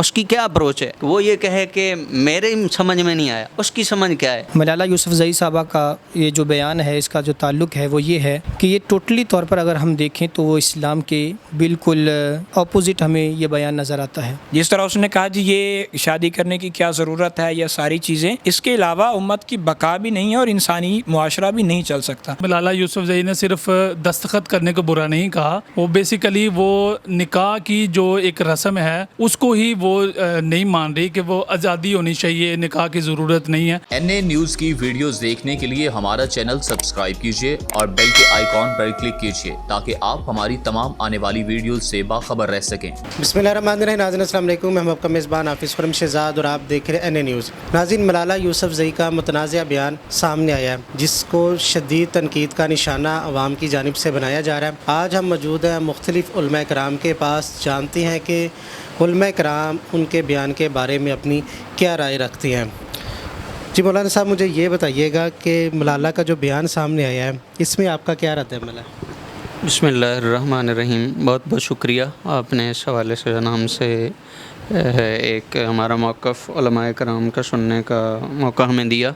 اس کی کیا اپروچ ہے؟ وہ یہ کہے کہ میرے سمجھ میں نہیں آیا، اس کی سمجھ کیا ہے؟ ملالہ یوسفزئی صاحبہ کا یہ جو بیان ہے، اس کا جو تعلق ہے وہ یہ ہے کہ یہ ٹوٹلی طور پر اگر ہم دیکھیں تو وہ اسلام کے بالکل اپوزٹ ہمیں یہ بیان نظر آتا ہے۔ جس طرح اس نے کہا جی یہ شادی کرنے کی کیا ضرورت ہے، یہ ساری چیزیں، اس کے علاوہ امت کی بقا بھی نہیں ہے اور انسانی معاشرہ بھی نہیں چل سکتا۔ ملالہ یوسفزئی نے صرف دستخط کرنے کو برا نہیں کہا، وہ بیسیکلی وہ نکاح کی جو ایک رسم ہے اس کو ہی وہ نہیں مان رہی کہ وہ آزادی ہونی چاہیے، نکاح کی ضرورت نہیں ہے۔ NA نیوز کی ویڈیوز دیکھنے کے لیے ہمارا چینل سبسکرائب کیجیے اور بیل کے آئیکن پر کلک کیجیے تاکہ آپ ہماری تمام آنے والی ویڈیوز سے باخبر رہ سکیں۔ بسم اللہ الرحمن الرحیم۔ ناظرین السلام علیکم، میں ہم آپ کا میزبان حافظ خرم شہزاد اور آپ دیکھ رہے ہیں NA نیوز۔ ناظرین، ملالہ یوسفزئی کا متنازع بیان سامنے آیا ہے جس کو شدید تنقید کا نشانہ عوام کی جانب سے بنایا جا رہا ہے۔ آج ہم موجود ہیں مختلف علماء کرام کے پاس، جانتے ہیں کہ علماء کرام ان کے بیان کے بارے میں اپنی کیا رائے رکھتی ہیں۔ جی مولانا صاحب، مجھے یہ بتائیے گا کہ ملالہ کا جو بیان سامنے آیا ہے اس میں آپ کا کیا رد عمل ہے؟ بسم اللہ الرحمن الرحیم۔ بہت بہت شکریہ، آپ نے اس حوالے سے ہم سے ایک ہمارا موقف علماء کرام کا سننے کا موقع ہمیں دیا۔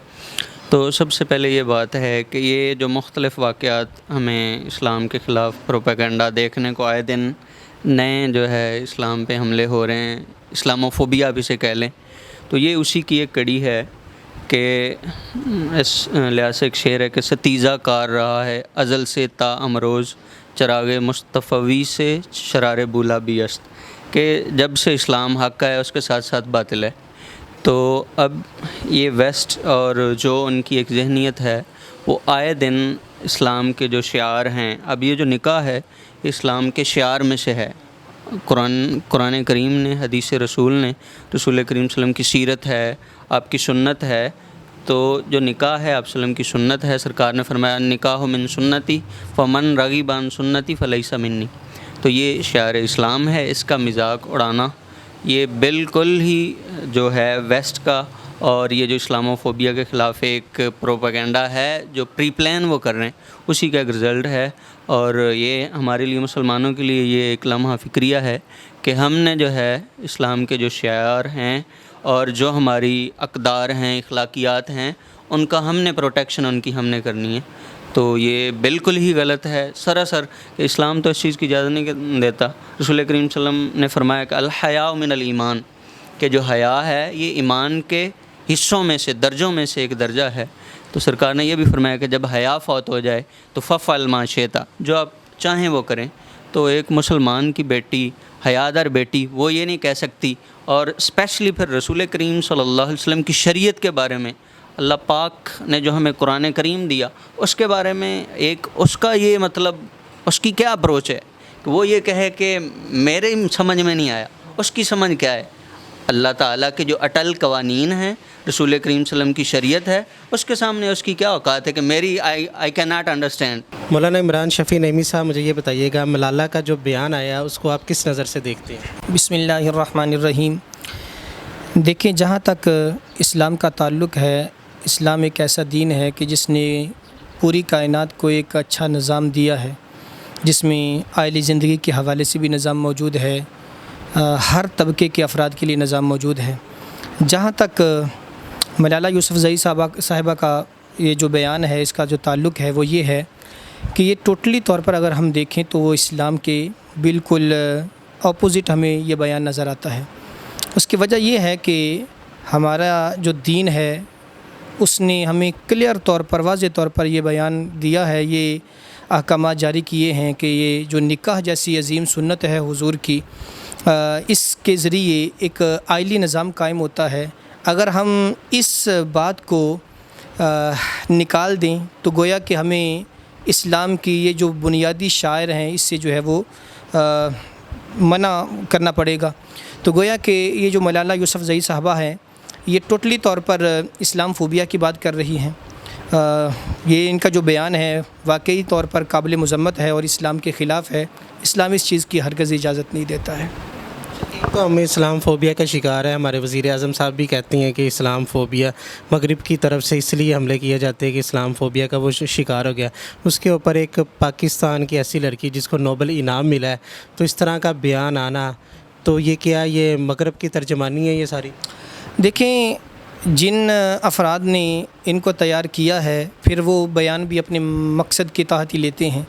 تو سب سے پہلے یہ بات ہے کہ یہ جو مختلف واقعات ہمیں اسلام کے خلاف پروپیگنڈا دیکھنے کو آئے دن نئے جو ہے اسلام پہ حملے ہو رہے ہیں، اسلاموفوبیا بھی سے کہہ لیں، تو یہ اسی کی ایک کڑی ہے کہ اس لحاظ سے ایک شعر ہے کہ ستیزہ کار رہا ہے ازل سے تا امروز، چراغ مصطفی سے شرار بولا بھی است، کہ جب سے اسلام حق کا ہے اس کے ساتھ ساتھ باطل ہے۔ تو اب یہ ویسٹ اور جو ان کی ایک ذہنیت ہے وہ آئے دن اسلام کے جو شعار ہیں، اب یہ جو نکاح ہے اسلام کے شعار میں سے ہے۔ قرآن کریم نے، حدیث رسول نے، رسول کریم صلی اللہ علیہ وسلم کی سیرت ہے، آپ کی سنت ہے، تو جو نکاح ہے آپ صلی اللہ علیہ وسلم کی سنت ہے۔ سرکار نے فرمایا نکاح من سنتی فمن رغب عن سنتی فلیس منی، تو یہ شعار اسلام ہے۔ اس کا مذاق اڑانا یہ بالکل ہی جو ہے ویسٹ کا اور یہ جو اسلاموفوبیا کے خلاف ایک پروپیگنڈا ہے جو پری پلان وہ کر رہے ہیں، اسی کا ایک رزلٹ ہے۔ اور یہ ہمارے لیے مسلمانوں کے لیے یہ ایک لمحہ فکریہ ہے کہ ہم نے جو ہے اسلام کے جو شعار ہیں اور جو ہماری اقدار ہیں، اخلاقیات ہیں، ان کا ہم نے پروٹیکشن ان کی ہم نے کرنی ہے۔ تو یہ بالکل ہی غلط ہے سراسر، کہ اسلام تو اس چیز کی اجازت نہیں دیتا۔ رسول کریم صلی اللہ علیہ وسلم نے فرمایا کہ الحیاء من الایمان، کہ جو حیا ہے یہ ایمان کے حصوں میں سے، درجوں میں سے ایک درجہ ہے۔ تو سرکار نے یہ بھی فرمایا کہ جب حیا فوت ہو جائے تو ففعل ما شئت، جو آپ چاہیں وہ کریں۔ تو ایک مسلمان کی بیٹی، حیادار بیٹی، وہ یہ نہیں کہہ سکتی، اور اسپیشلی پھر رسول کریم صلی اللہ علیہ وسلم کی شریعت کے بارے میں اللہ پاک نے جو ہمیں قرآن کریم دیا اس کے بارے میں ایک اس کا یہ مطلب اس کی کیا اپروچ ہے کہ وہ یہ کہے کہ میرے سمجھ میں نہیں آیا، اس کی سمجھ کیا ہے؟ اللہ تعالیٰ کے جو اٹل قوانین ہیں، رسول کریم صلی اللہ علیہ وسلم کی شریعت ہے، اس کے سامنے اس کی کیا اوقات ہے کہ میری آئی کین ناٹ انڈرسٹینڈ۔ مولانا عمران شفیع نعیمی صاحب، مجھے یہ بتائیے گا ملالہ کا جو بیان آیا اس کو آپ کس نظر سے دیکھتے ہیں؟ بسم اللہ الرحمن الرحیم۔ دیکھیں، جہاں تک اسلام کا تعلق ہے، اسلام ایک ایسا دین ہے کہ جس نے پوری کائنات کو ایک اچھا نظام دیا ہے، جس میں آئلی زندگی کے حوالے سے بھی نظام موجود ہے، ہر طبقے کے افراد کے لیے نظام موجود ہے۔ جہاں تک ملالہ یوسفزئی صاحبہ کا یہ جو بیان ہے، اس کا جو تعلق ہے وہ یہ ہے کہ یہ ٹوٹلی طور پر اگر ہم دیکھیں تو وہ اسلام کے بالکل اپوزٹ ہمیں یہ بیان نظر آتا ہے۔ اس کی وجہ یہ ہے کہ ہمارا جو دین ہے اس نے ہمیں کلیئر طور پر، واضح طور پر یہ بیان دیا ہے، یہ احکامات جاری کیے ہیں کہ یہ جو نکاح جیسی عظیم سنت ہے حضور کی، اس کے ذریعے ایک آئلی نظام قائم ہوتا ہے۔ اگر ہم اس بات کو نکال دیں تو گویا کہ ہمیں اسلام کی یہ جو بنیادی شعائر ہیں اس سے جو ہے وہ منع کرنا پڑے گا۔ تو گویا کہ یہ جو ملالہ یوسفزئی صاحبہ ہیں یہ ٹوٹلی طور پر اسلام فوبیا کی بات کر رہی ہیں۔ یہ ان کا جو بیان ہے واقعی طور پر قابل مذمت ہے اور اسلام کے خلاف ہے۔ اسلام اس چیز کی ہرگز اجازت نہیں دیتا ہے۔ تو ہم اسلام فوبیا کا شکار ہے، ہمارے وزیر اعظم صاحب بھی کہتی ہیں کہ اسلام فوبیا مغرب کی طرف سے اس لیے حملے کیے جاتے ہیں کہ اسلام فوبیا کا وہ شکار ہو گیا۔ اس کے اوپر ایک پاکستان کی ایسی لڑکی جس کو نوبل انعام ملا ہے، تو اس طرح کا بیان آنا تو یہ کیا یہ مغرب کی ترجمانی ہے یہ ساری؟ دیکھیں جن افراد نے ان کو تیار کیا ہے پھر وہ بیان بھی اپنے مقصد کے تحت ہی لیتے ہیں،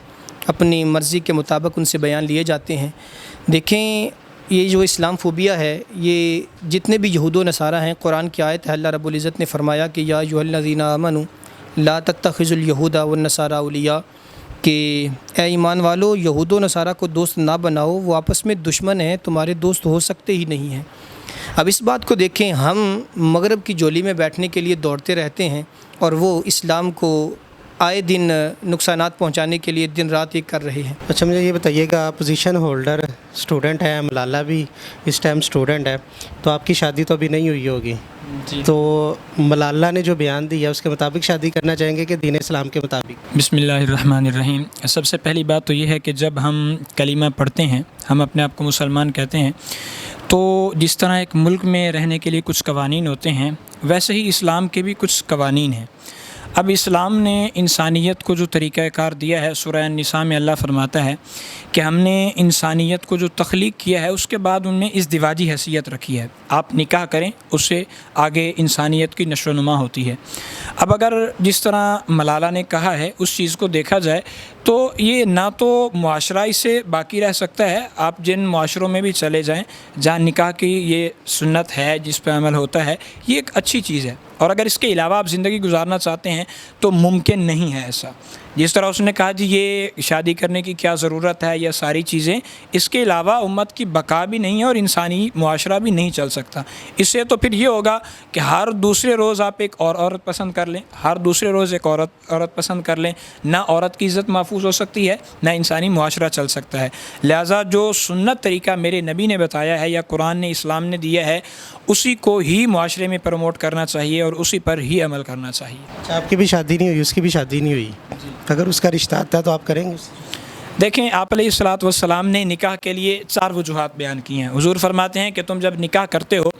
اپنی مرضی کے مطابق ان سے بیان لیے جاتے ہیں۔ دیکھیں یہ جو اسلام فوبیا ہے یہ جتنے بھی یہود و نصارہ ہیں، قرآن کی آیت ہے، اللہ رب العزت نے فرمایا کہ یا ایھا الذین آمنوا لا تتخذوا اليہود والنصارى اولیاء، کہ اے ایمان والو یہود و نصارہ کو دوست نہ بناؤ، وہ آپس میں دشمن ہیں، تمہارے دوست ہو سکتے ہی نہیں ہیں۔ اب اس بات کو دیکھیں، ہم مغرب کی جولی میں بیٹھنے کے لیے دوڑتے رہتے ہیں اور وہ اسلام کو آئے دن نقصانات پہنچانے کے لیے دن رات ایک کر رہے ہیں۔ اچھا مجھے یہ بتائیے گا، پوزیشن ہولڈر اسٹوڈنٹ ہے، ملالہ بھی اس ٹائم اسٹوڈنٹ ہے، تو آپ کی شادی تو ابھی نہیں ہوئی ہوگی، تو ملالہ نے جو بیان دیا اس کے مطابق شادی کرنا چاہیں گے کہ دین اسلام کے مطابق؟ بسم اللہ الرحمن الرحیم۔ سب سے پہلی بات تو یہ ہے کہ جب ہم کلمہ پڑھتے ہیں، ہم اپنے آپ کو مسلمان کہتے ہیں، تو جس طرح ایک ملک میں رہنے کے لیے کچھ قوانین ہوتے ہیں، ویسے ہی اسلام کے بھی کچھ قوانین ہیں۔ اب اسلام نے انسانیت کو جو طریقہ کار دیا ہے، سورہ النساء میں اللہ فرماتا ہے کہ ہم نے انسانیت کو جو تخلیق کیا ہے اس کے بعد ان میں ازدواجی حیثیت رکھی ہے، آپ نکاح کریں، اس سے آگے انسانیت کی نشو و نما ہوتی ہے۔ اب اگر جس طرح ملالہ نے کہا ہے اس چیز کو دیکھا جائے تو یہ نہ تو معاشرہ اس سے باقی رہ سکتا ہے، آپ جن معاشروں میں بھی چلے جائیں جہاں نکاح کی یہ سنت ہے، جس پہ عمل ہوتا ہے، یہ ایک اچھی چیز ہے، اور اگر اس کے علاوہ آپ زندگی گزارنا چاہتے ہیں تو ممکن نہیں ہے ایسا۔ جس طرح اس نے کہا جی یہ شادی کرنے کی کیا ضرورت ہے، یہ ساری چیزیں، اس کے علاوہ امت کی بقا بھی نہیں ہے اور انسانی معاشرہ بھی نہیں چل سکتا۔ اس سے تو پھر یہ ہوگا کہ ہر دوسرے روز آپ ایک اور عورت پسند کر لیں، ہر دوسرے روز ایک عورت پسند کر لیں، نہ عورت کی عزت محفوظ ہو سکتی ہے، نہ انسانی معاشرہ چل سکتا ہے۔ لہٰذا جو سنت طریقہ میرے نبی نے بتایا ہے یا قرآن نے، اسلام نے دیا ہے، اسی کو ہی معاشرے میں پروموٹ کرنا چاہیے اور اسی پر ہی عمل کرنا چاہیے۔ اچھا آپ کی بھی شادی نہیں ہوئی، اس کی بھی شادی نہیں ہوئی، اگر اس کا رشتہ آتا ہے تو آپ کریں گے؟ دیکھیں آپ علیہ الصلاۃ والسلام نے نکاح کے لیے 4 وجوہات بیان کی ہیں۔ حضور فرماتے ہیں کہ تم جب نکاح کرتے ہو،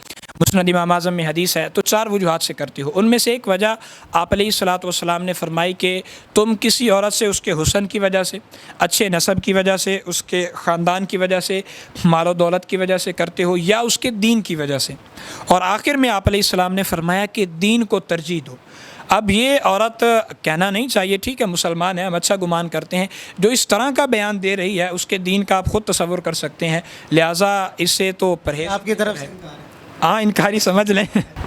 مسند امام اعظم میں حدیث ہے، تو 4 وجوہات سے کرتے ہو۔ ان میں سے ایک وجہ آپ علیہ الصلاۃ والسلام نے فرمائی کہ تم کسی عورت سے اس کے حسن کی وجہ سے، اچھے نسب کی وجہ سے، اس کے خاندان کی وجہ سے، مال و دولت کی وجہ سے کرتے ہو، یا اس کے دین کی وجہ سے، اور آخر میں آپ علیہ السلام نے فرمایا کہ دین کو ترجیح دو۔ اب یہ عورت کہنا نہیں چاہیے، ٹھیک ہے مسلمان ہے، ہم اچھا گمان کرتے ہیں، جو اس طرح کا بیان دے رہی ہے اس کے دین کا آپ خود تصور کر سکتے ہیں، لہٰذا اس سے تو پرہیز آپ کی طرف سے؟ ہاں انکاری سمجھ لیں۔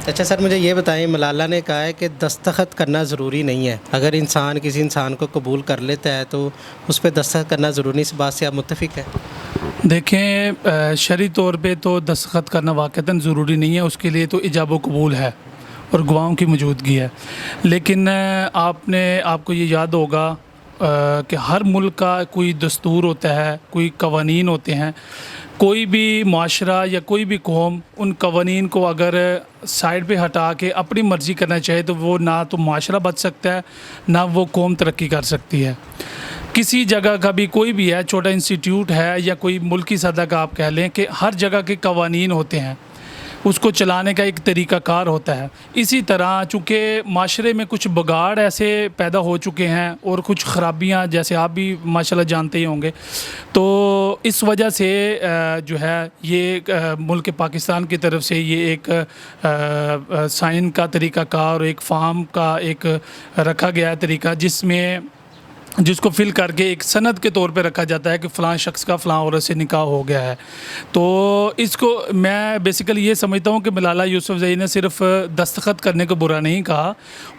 اچھا سر مجھے یہ بتائیں، ملالہ نے کہا ہے کہ دستخط کرنا ضروری نہیں ہے، اگر انسان کسی انسان کو قبول کر لیتا ہے تو اس پہ دستخط کرنا ضروری نہیں، اس بات سے آپ متفق ہیں؟ دیکھیں شرعی طور پہ تو دستخط کرنا واقعتاً ضروری نہیں ہے، اس کے لیے تو ایجاب و قبول ہے اور گواہوں کی موجودگی ہے، لیکن آپ کو یہ یاد ہوگا کہ ہر ملک کا کوئی دستور ہوتا ہے، کوئی قوانین ہوتے ہیں۔ کوئی بھی معاشرہ یا کوئی بھی قوم ان قوانین کو اگر سائڈ پہ ہٹا کے اپنی مرضی کرنا چاہے تو وہ نہ تو معاشرہ بچ سکتا ہے، نہ وہ قوم ترقی کر سکتی ہے۔ کسی جگہ کا بھی کوئی بھی ہے، چھوٹا انسٹیٹیوٹ ہے یا کوئی ملکی سطح کا آپ کہہ لیں، کہ ہر جگہ کے قوانین ہوتے ہیں، اس کو چلانے کا ایک طریقہ کار ہوتا ہے۔ اسی طرح چونکہ معاشرے میں کچھ بگاڑ ایسے پیدا ہو چکے ہیں اور کچھ خرابیاں جیسے آپ بھی ماشاءاللہ جانتے ہی ہوں گے، تو اس وجہ سے جو ہے یہ ملک پاکستان کی طرف سے یہ ایک سائن کا طریقہ کار اور ایک فارم کا ایک رکھا گیا ہے طریقہ، جس کو فل کر کے ایک سند کے طور پہ رکھا جاتا ہے کہ فلاں شخص کا فلاں عورت سے نکاح ہو گیا ہے۔ تو اس کو میں بیسیکلی یہ سمجھتا ہوں کہ ملالہ یوسفزئی نے صرف دستخط کرنے کو برا نہیں کہا،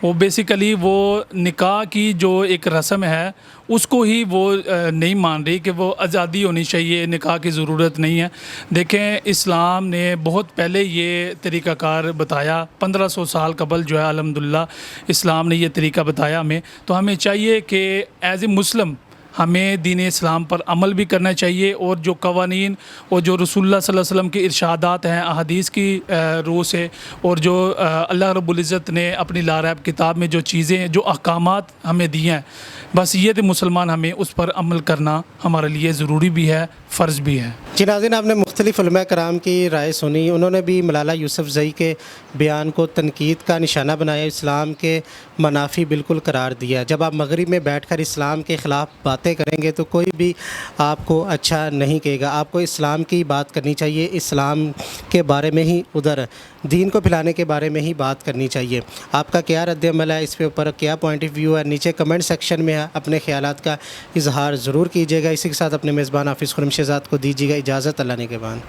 وہ بیسیکلی وہ نکاح کی جو ایک رسم ہے اس کو ہی وہ نہیں مان رہی کہ وہ آزادی ہونی چاہیے، نکاح کی ضرورت نہیں ہے۔ دیکھیں اسلام نے بہت پہلے یہ طریقہ کار بتایا، 1500 سال قبل جو ہے الحمدللہ اسلام نے یہ طریقہ بتایا ہمیں، تو ہمیں چاہیے کہ ایز اے مسلم ہمیں دین اسلام پر عمل بھی کرنا چاہیے، اور جو قوانین اور جو رسول اللہ صلی اللہ علیہ وسلم کے ارشادات ہیں احادیث کی روح سے، اور جو اللہ رب العزت نے اپنی لاریب کتاب میں جو چیزیں، جو احکامات ہمیں دیے ہیں، بس یہ تھے مسلمان، ہمیں اس پر عمل کرنا ہمارے لیے ضروری بھی ہے، فرض بھی ہے۔ جی ناظرین، آپ نے مختلف علماء کرام کی رائے سنی، انہوں نے بھی ملالہ یوسفزئی کے بیان کو تنقید کا نشانہ بنایا، اسلام کے منافی بالکل قرار دیا۔ جب آپ مغرب میں بیٹھ کر اسلام کے خلاف بات باتیں کریں گے تو کوئی بھی آپ کو اچھا نہیں کہے گا. آپ کو اسلام کی بات کرنی چاہیے, اسلام کے بارے میں ہی, ادھر دین کو پھیلانے کے بارے میں ہی بات کرنی چاہیے. آپ کا کیا رد عمل ہے اس کے اوپر, کیا پوائنٹ آف ویو ہے, نیچے کمنٹ سیکشن میں اپنے خیالات کا اظہار ضرور کیجیے گا. اسی کے ساتھ اپنے میزبان حافظ خرم شہزاد کو دیجیے گا اجازت. اللہ نے کے بعد.